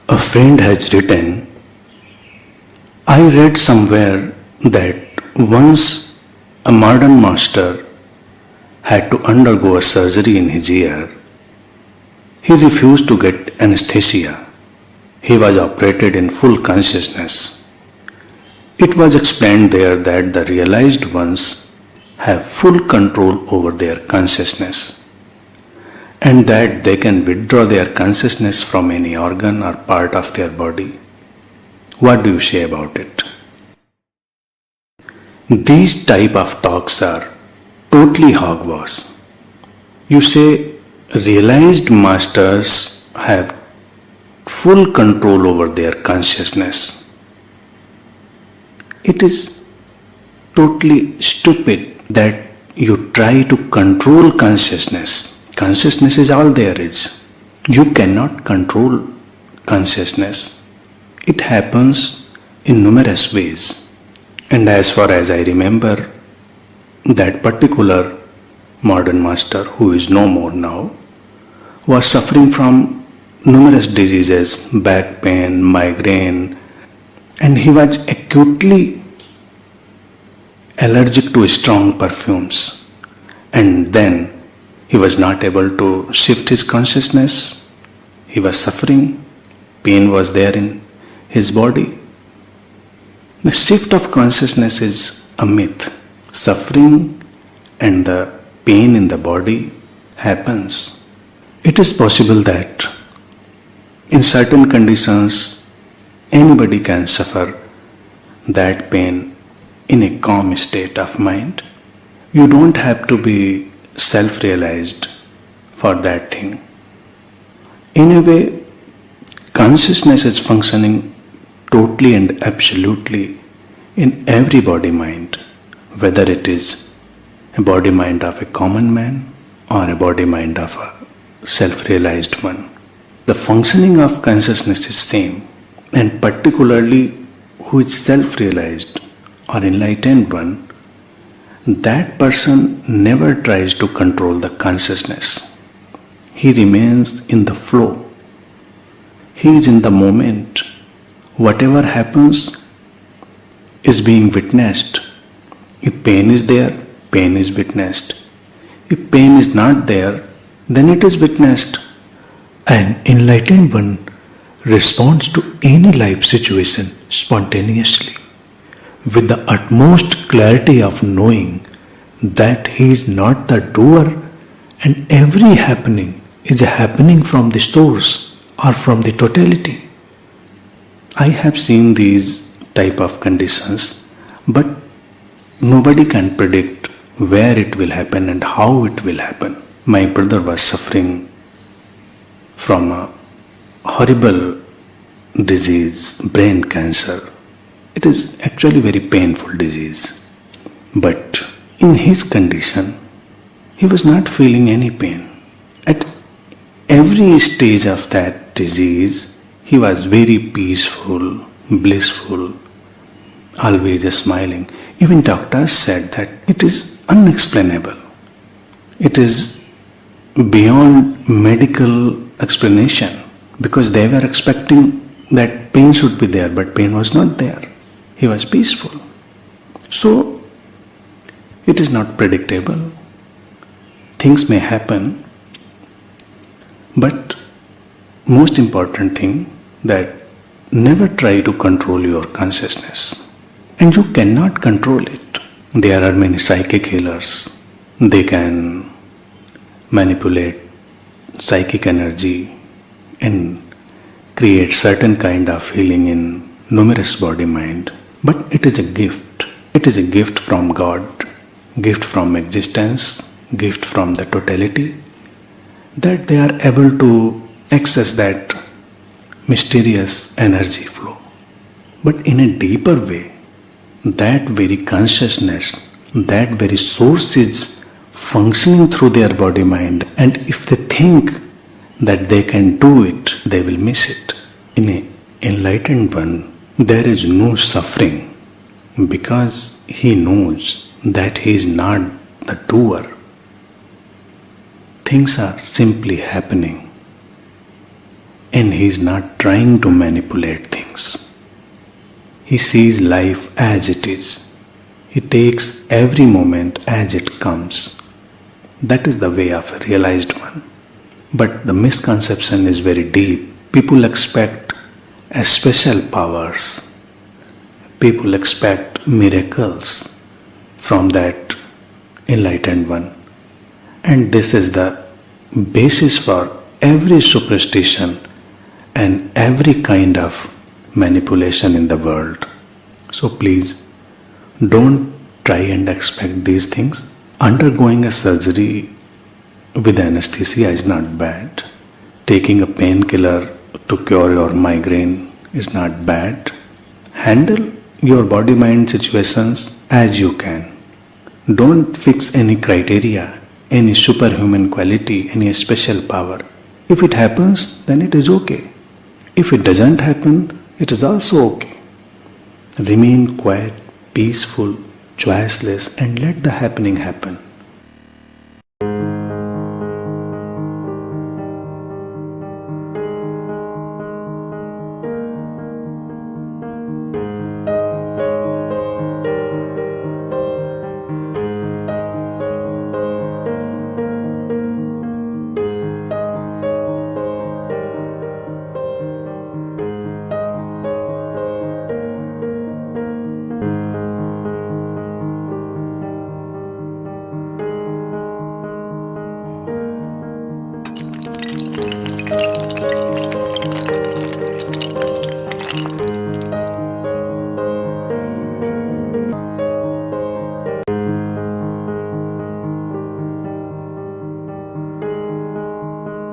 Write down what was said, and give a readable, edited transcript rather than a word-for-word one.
A friend has written, I read somewhere that once a modern master had to undergo a surgery in his ear. He refused to get anesthesia. He was operated in full consciousness. It was explained there that the realized ones have full control over their consciousness and that they can withdraw their consciousness from any organ or part of their body. What do you say about it? These type of talks are totally hogwash. You say realized masters have full control over their consciousness. It is totally stupid that you try to control consciousness. Consciousness is all there is. You cannot control consciousness. It happens in numerous ways. And as far as I remember, that particular modern master, who is no more now, was suffering from numerous diseases, back pain, migraine, and he was acutely allergic to strong perfumes. And then he was not able to shift his consciousness. He was suffering. Pain was there in his body. The shift of consciousness is a myth. Suffering and the pain in the body happens. It is possible that in certain conditions anybody can suffer that pain in a calm state of mind. You don't have to be self-realized for that thing. In a way, consciousness is functioning totally and absolutely in every body mind, whether it is a body mind of a common man or a body mind of a self-realized one. The functioning of consciousness is same, and particularly who is self-realized or enlightened one, that person never tries to control the consciousness. He remains in the flow. He is in the moment. Whatever happens is being witnessed. If pain is there, pain is witnessed. If pain is not there, then it is witnessed. An enlightened one responds to any life situation spontaneously, with the utmost clarity of knowing that he is not the doer and every happening is a happening from the source or from the totality. I have seen these type of conditions, but nobody can predict where it will happen and how it will happen. My brother was suffering from a horrible disease, brain cancer. It is actually very painful disease. But in his condition, he was not feeling any pain. At every stage of that disease, he was very peaceful, blissful, always smiling. Even doctors said that it is unexplainable. It is beyond medical explanation, because they were expecting that pain should be there, but pain was not there. He was peaceful. So, it is not predictable. Things may happen, but most important thing that never try to control your consciousness. And you cannot control it. There are many psychic healers. They can manipulate psychic energy and create certain kind of healing in numerous body mind. But it is a gift. It is a gift from God, gift from existence, gift from the totality, that they are able to access that mysterious energy flow. But in a deeper way, that very consciousness, that very source is functioning through their body mind, and if they think that they can do it, they will miss it. In an enlightened one, there is no suffering, because he knows that he is not the doer. Things are simply happening. and he is not trying to manipulate things. He sees life as it is. He takes every moment as it comes. That is the way of a realized one. But the misconception is very deep. People expect special powers. People expect miracles from that enlightened one. And this is the basis for every superstition and every kind of manipulation in the world. So please don't try and expect these things. Undergoing a surgery with anesthesia is not bad. Taking a painkiller to cure your migraine is not bad. Handle your body-mind situations as you can. Don't fix any criteria, any superhuman quality, any special power. If it happens, then it is okay. If it doesn't happen, it is also okay. Remain quiet, peaceful, choiceless, and let the happening happen.